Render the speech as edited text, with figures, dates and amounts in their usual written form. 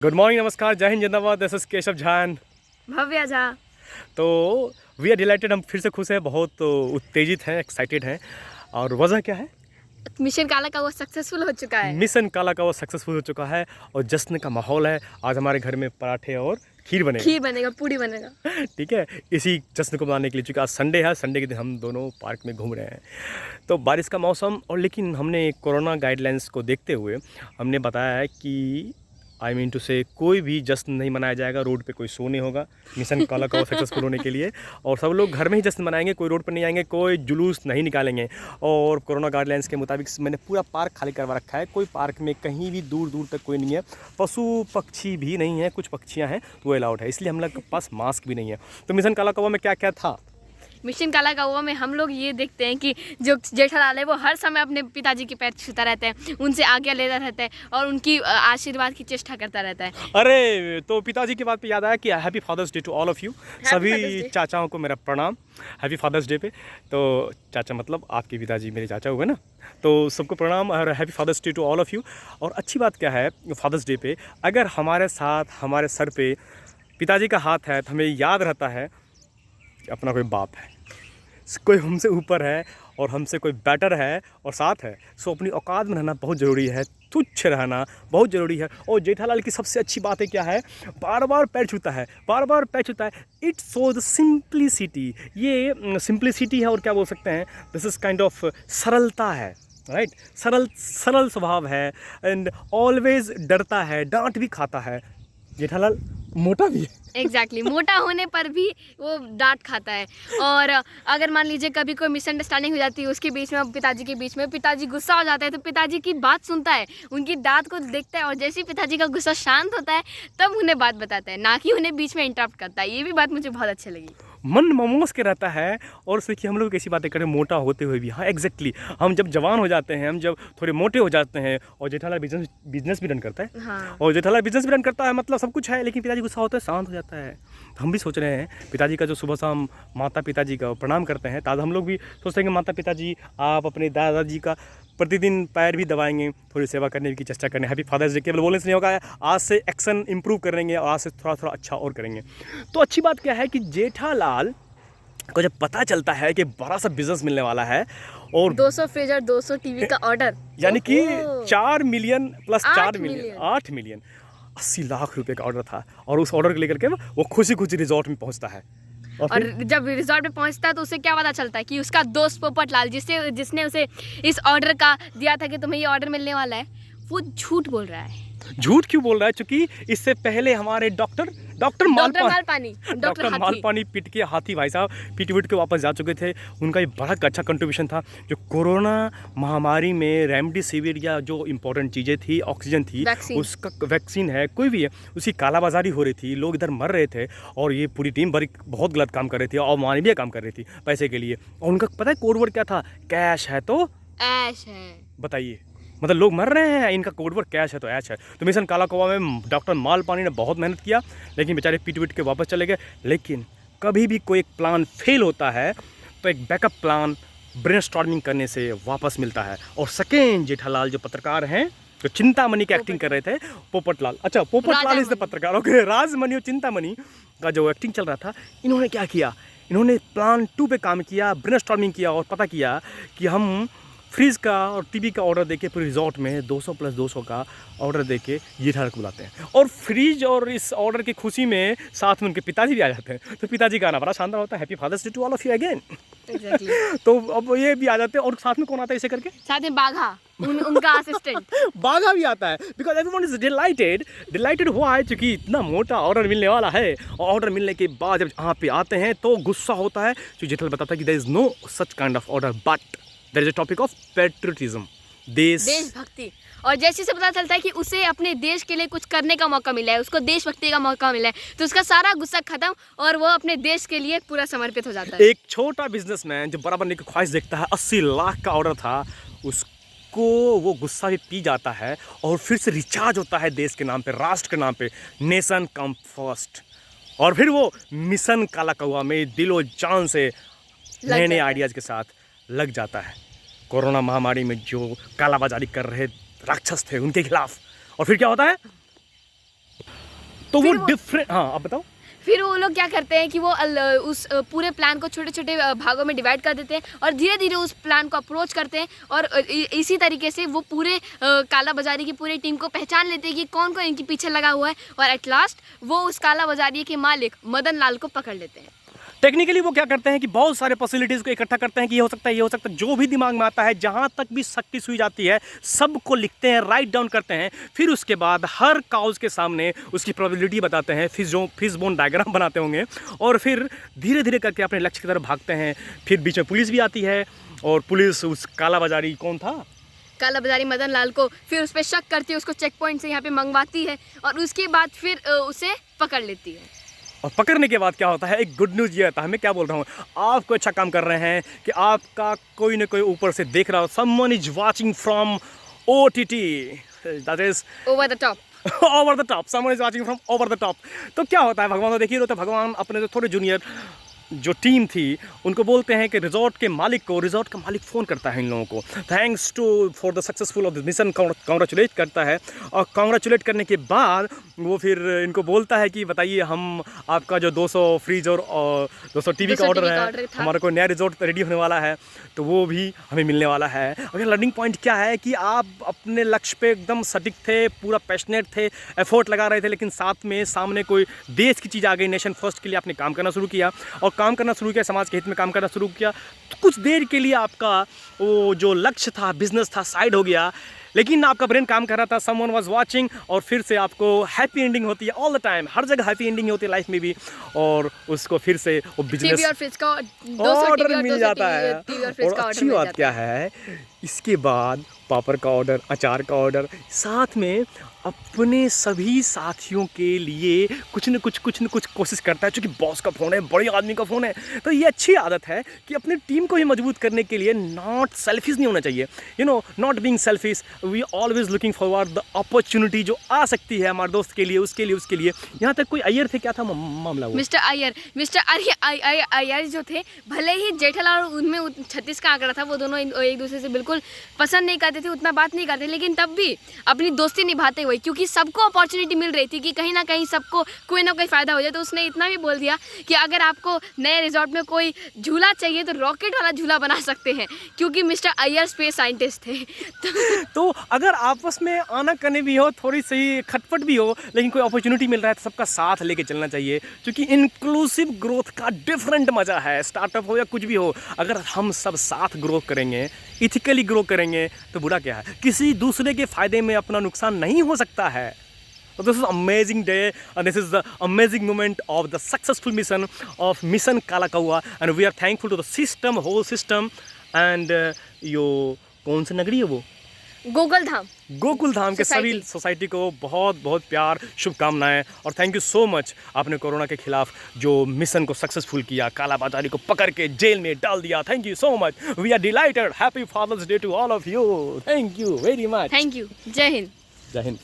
Good morning, नमस्कार, जय हिंद, जिंदाबाद। This is Keshav Jha. भव्या झा। तो वी आर डिलाइटेड, हम फिर से खुश हैं, बहुत उत्तेजित हैं, एक्साइटेड हैं। और वजह क्या है? मिशन काला का वो सक्सेसफुल हो चुका है। मिशन काला का वो सक्सेसफुल हो चुका है और जश्न का माहौल है। आज हमारे घर में पराठे और खीर बनेगा, पूड़ी बनेगा। ठीक है, इसी जश्न को मनाने के लिए, चूँकि आज संडे है, संडे के दिन हम दोनों पार्क में घूम रहे हैं। तो बारिश का मौसम, और लेकिन हमने कोरोना गाइडलाइंस को देखते हुए हमने बताया है कि आई मीन टू से कोई भी जश्न नहीं मनाया जाएगा, रोड पे कोई शो नहीं होगा मिशन काला का सक्सेसफुल होने के लिए। और सब लोग घर में ही जश्न मनाएंगे, कोई रोड पर नहीं आएंगे, कोई जुलूस नहीं निकालेंगे। और कोरोना गाइडलाइंस के मुताबिक मैंने पूरा पार्क खाली करवा रखा है। कोई पार्क में कहीं भी दूर दूर तक कोई नहीं है, पशु पक्षी भी नहीं है, कुछ पक्षियाँ हैं तो वो अलाउड है, इसलिए हम लोग के पास मास्क भी नहीं है। तो मिशन काला कौवा में क्या क्या था? मिशन काला कौवा में हम लोग ये देखते हैं कि जो जेठालाल है वो हर समय अपने पिताजी के पैर छूता रहता है, उनसे आज्ञा लेता रहता है और उनकी आशीर्वाद की चेष्टा करता रहता है। अरे, तो पिताजी की बात पे याद आया कि happy Father's Day to all of you. सभी चाचाओं को मेरा प्रणाम, हैप्पी फादर्स डे पे। तो चाचा मतलब आपके पिताजी मेरे चाचा हुए ना, तो सबको प्रणाम और happy Father's Day to all of you. और अच्छी बात क्या है, फादर्स डे पे अगर हमारे साथ हमारे सर पे पिताजी का हाथ है तो हमें याद रहता है कि अपना कोई बाप है, कोई हमसे ऊपर है और हमसे कोई बेटर है और साथ है। सो अपनी औकात में रहना बहुत ज़रूरी है, तुच्छ रहना बहुत ज़रूरी है। और जेठालाल की सबसे अच्छी बात है क्या है, बार बार पैर छूता है, बार बार पैर छूता है। इट्स सो द सिंप्लिसिटी, ये सिंप्लिसिटी है और क्या बोल सकते हैं, दिस इज़ काइंड ऑफ सरलता है, राइट। सरल स्वभाव है एंड ऑलवेज डरता है, डांट भी खाता है। जेठालाल मोटा भी है। एग्जैक्टली मोटा होने पर भी वो डांट खाता है। और अगर मान लीजिए कभी कोई मिसअंडरस्टैंडिंग हो जाती है उसके बीच में, पिताजी के बीच में, पिताजी गुस्सा हो जाता है तो पिताजी की बात सुनता है, उनकी दांत को देखता है और जैसे ही पिताजी का गुस्सा शांत होता है तब उन्हें बात बताता है, ना कि उन्हें बीच में इंटरप्ट करता है। ये भी बात मुझे बहुत अच्छी लगी। मन ममोस के रहता है। और उससे कि हम लोग कैसी बातें करें मोटा होते हुए भी। हाँ एग्जैक्टली, हम जब जवान हो जाते हैं, हम जब थोड़े मोटे हो जाते हैं, और जेठालाल बिजनेस भी रन करता है। हाँ। और जेठालाल बिजनेस भी रन करता है, मतलब सब कुछ है, लेकिन पिताजी गुस्सा होता है, शांत हो जाता है। तो हम भी सोच रहे हैं पिताजी का जो सुबह शाम माता पिताजी का प्रणाम करते हैं, ताज़ा हम लोग भी सोचते हैं कि माता पिताजी आप अपने दादाजी का प्रतिदिन पैर भी दबाएंगे, थोड़ी सेवा करने की चेष्टा करने। हैप्पी फादर्स डे केवल बोलने से नहीं होगा, आज से एक्शन इंप्रूव करेंगे और आज से थोड़ा थोड़ा अच्छा और करेंगे। तो अच्छी बात क्या है कि जेठालाल को जब पता चलता है कि बड़ा सा बिजनेस मिलने वाला है और 200 फ्रिज और 200 टीवी का ऑर्डर, यानी कि 4 million plus 4 8 million 8 million 80 lakh रुपए का ऑर्डर था। और उस ऑर्डर को लेकर के वो खुशी खुशी रिजॉर्ट में पहुंचता है। और जब रिजॉर्ट में पहुंचता है तो उसे क्या पता चलता है कि उसका दोस्त पोपटलाल, जिसने उसे इस ऑर्डर का दिया था कि तुम्हें ये ऑर्डर मिलने वाला है, वो झूठ बोल रहा है। झूठ क्यों बोल रहा है? क्योंकि इससे पहले हमारे डॉक्टर मालपानी पीट के हाथी भाई साहब पीट के वापस जा चुके थे। उनका ये बड़ा अच्छा कंट्रीब्यूशन था। जो कोरोना महामारी में रेमडेसिविर या जो इंपॉर्टेंट चीज़ें थी, ऑक्सीजन थी, उसका वैक्सीन है, कोई भी है, उसकी कालाबाजारी हो रही थी, लोग इधर मर रहे थे और ये पूरी टीम बड़ी बहुत गलत काम कर रही थी और मानवीय काम कर रही थी पैसे के लिए। और उनका पता है कोडवर्ड क्या था? कैश है तो ऐश है। बताइए, मतलब लोग मर रहे हैं, इनका कोडवर्ड कैश है तो ऐश है। तो मिशन काला कौवा में डॉक्टर मालपानी ने बहुत मेहनत किया, लेकिन बेचारे पीट के वापस चले गए। लेकिन कभी भी कोई एक प्लान फेल होता है तो एक बैकअप प्लान ब्रेनस्टॉर्मिंग करने से वापस मिलता है। और सेकेंड जेठालाल जो पत्रकार हैं, जो चिंतामणि की एक्टिंग कर रहे थे, पोपटलाल, अच्छा पोपटलाल इस पत्रकार, ओके, राजमणि और चिंतामणि का जो एक्टिंग चल रहा था, इन्होंने क्या किया, इन्होंने प्लान 2 पे काम किया, ब्रेनस्टॉर्मिंग किया और पता किया कि हम फ्रिज का और टीवी का ऑर्डर देके पूरे रिजॉर्ट में 200 प्लस 200 का ऑर्डर देके जेठालाल को बुलाते हैं। और फ्रिज और इस ऑर्डर की खुशी में साथ में उनके पिताजी भी आ जाते हैं। तो पिताजी का आना बड़ा शानदार होता है, happy Father's Day to all of you again. तो अब ये भी आ जाते हैं। और साथ में कौन आता है इसे करके? साथ में बाघा, उनका असिस्टेंट बाघा भी आता है। बिकॉज एवरीवन इज डिलाइटेड हुआ है क्योंकि इतना मोटा ऑर्डर मिलने वाला है। और ऑर्डर मिलने के बाद जब यहाँ पे आते हैं तो गुस्सा होता है, तो जेठालाल बताता है कि there is no such kind of order, but there is a topic of patriotism, देशभक्ति। और जैसे से पता चलता है कि उसे अपने देश के लिए कुछ करने का मौका मिला है, उसको देशभक्ति का मौका मिला है, तो उसका सारा गुस्सा खत्म और वो अपने देश के लिए पूरा समर्पित हो जाता है। एक छोटा बिजनेसमैन जो बड़ा बनने की ख्वाहिश देखता है, 80 लाख का ऑर्डर था, उसको वो गुस्सा भी पी जाता है और फिर से रिचार्ज होता है देश के नाम पे, राष्ट्र के नाम पे, नेशन कम फर्स्ट। और फिर वो मिशन काला कौवा में दिलो जान से नए नए आइडियाज़ के साथ लग जाता है। कोरोना महामारी में जो कालाबाजारी कर रहे राक्षस थे उनके खिलाफ। और फिर क्या होता है? तो वो फिर डिफरेंट, हाँ आप बताओ। फिर वो लोग क्या करते हैं कि वो उस पूरे प्लान को छोटे छोटे भागों में डिवाइड कर देते हैं और धीरे धीरे उस प्लान को अप्रोच करते हैं और इसी तरीके से वो पूरे काला बाजारी की पूरी टीम को पहचान लेते हैं कि कौन कौन इनके पीछे लगा हुआ है और एट लास्ट वो उस काला बाजारी के मालिक मदन लाल को पकड़ लेते हैं। टेक्निकली वो क्या करते हैं कि बहुत सारे पॉसिबिलिटीज़ को इकट्ठा करते हैं कि ये हो सकता है, ये हो सकता है, जो भी दिमाग में आता है, जहाँ तक भी शक्ति सुई जाती है, सबको लिखते हैं, राइट डाउन करते हैं। फिर उसके बाद हर काउज के सामने उसकी प्रोबेबिलिटी बताते हैं, फिशबोन डायग्राम बनाते होंगे और फिर धीरे धीरे करके अपने लक्ष्य की तरफ भागते हैं। फिर बीच में पुलिस भी आती है और पुलिस उस काला बाजारी, कौन था, काला बाजारी मदन लाल को फिर उस पर शक करती है, उसको चेक पॉइंट से यहाँ पे मंगवाती है और उसके बाद फिर उसे पकड़ लेती है। और पकड़ने के बाद क्या होता है, एक गुड न्यूज़ ये आता है, मैं क्या बोल रहा हूँ, आप कोई अच्छा काम कर रहे हैं कि आपका कोई ना कोई ऊपर से देख रहा हो, someone is watching from OTT, that is over the top, over the top, someone is watching from over the top. तो क्या होता है, भगवान को देखिए, तो भगवान अपने जो थोड़े जूनियर जो टीम थी उनको बोलते हैं कि रिजॉर्ट के मालिक को, रिजॉर्ट का मालिक फ़ोन करता है इन लोगों को, thanks to for the successful of the mission, congratulate करता है और कॉन्ग्रेचुलेट करने के बाद वो फिर इनको बोलता है कि बताइए हम आपका जो 200 फ्रीज और 200 टीवी का ऑर्डर है, हमारा कोई नया रिजॉर्ट रेडी होने वाला है तो वो भी हमें मिलने वाला है। अगर लर्निंग पॉइंट क्या है कि आप अपने लक्ष्य पे एकदम सटीक थे, पूरा पैशनेट थे, एफर्ट लगा रहे थे, लेकिन साथ में सामने कोई देश की चीज़ आ गई, नेशन फर्स्ट के लिए आपने काम करना शुरू किया और काम करना शुरू किया, समाज के हित में काम करना शुरू किया, तो कुछ देर के लिए आपका वो जो लक्ष्य था, बिजनेस था, साइड हो गया, लेकिन आपका ब्रेन काम कर रहा था, समवन वाज वाचिंग और फिर से आपको हैप्पी एंडिंग होती है ऑल द टाइम, हर जगह हैप्पी एंडिंग होती है लाइफ में भी, और उसको फिर से वो बिजनेस ऑर्डर मिल जाता है। और अच्छी बात क्या है, इसके बाद पापड़ का ऑर्डर, अचार का ऑर्डर, साथ में अपने सभी साथियों के लिए कुछ न कुछ कोशिश करता है, क्योंकि बॉस का फ़ोन है, बड़े आदमी का फ़ोन है। तो ये अच्छी आदत है कि अपनी टीम को भी मजबूत करने के लिए नॉट सेल्फिश नहीं होना चाहिए, you know, not being selfish, we always looking forward the opportunity जो आ सकती है हमारे दोस्त के लिए, उसके लिए। यहाँ तक कोई अय्यर थे, क्या था मामला वो? मिस्टर अय्यर जो थे, भले ही जेठालाल और उनमें 36 का आंकड़ा था, वो दोनों एक दूसरे से बिल्कुल पसंद नहीं करते थे, उतना बात नहीं करते, लेकिन तब भी अपनी दोस्ती निभाते हुए, क्योंकि सबको अपॉर्चुनिटी मिल रही थी कि कहीं ना कहीं सबको कोई ना कोई फ़ायदा हो जाए, तो उसने इतना भी बोल दिया कि अगर आपको नए रिजॉर्ट में कोई झूला चाहिए तो रॉकेट वाला झूला बना सकते हैं, क्योंकि मिस्टर अय्यर स्पेस साइंटिस्ट थे। तो अगर आपस में आना करने भी हो, थोड़ी सी खटपट भी हो, लेकिन कोई अपॉर्चुनिटी मिल रहा है तो सबका साथ लेके चलना चाहिए, क्योंकि इंक्लूसिव ग्रोथ का डिफरेंट मज़ा है। स्टार्टअप हो या कुछ भी हो, अगर हम सब साथ ग्रो करेंगे, इथिकली ग्रो करेंगे, तो बुरा क्या है, किसी दूसरे के फ़ायदे में अपना नुकसान नहीं हो सकता है। So this is amazing day and this is the amazing moment of the successful mission of Mission Kala Kaua, and we are thankful to the system, whole system, and यो कौन सी नगरी है वो, गोकुल धाम के सभी सोसाइटी को बहुत बहुत प्यार, शुभकामनाएं और थैंक यू सो मच। आपने कोरोना के खिलाफ जो मिशन को सक्सेसफुल किया, काला बाजारी को पकड़ के जेल में डाल दिया, thank you so much. We are delighted. Happy Father's Day to all of you. Thank you very much. Thank you. जय हिंद। जय हिंद।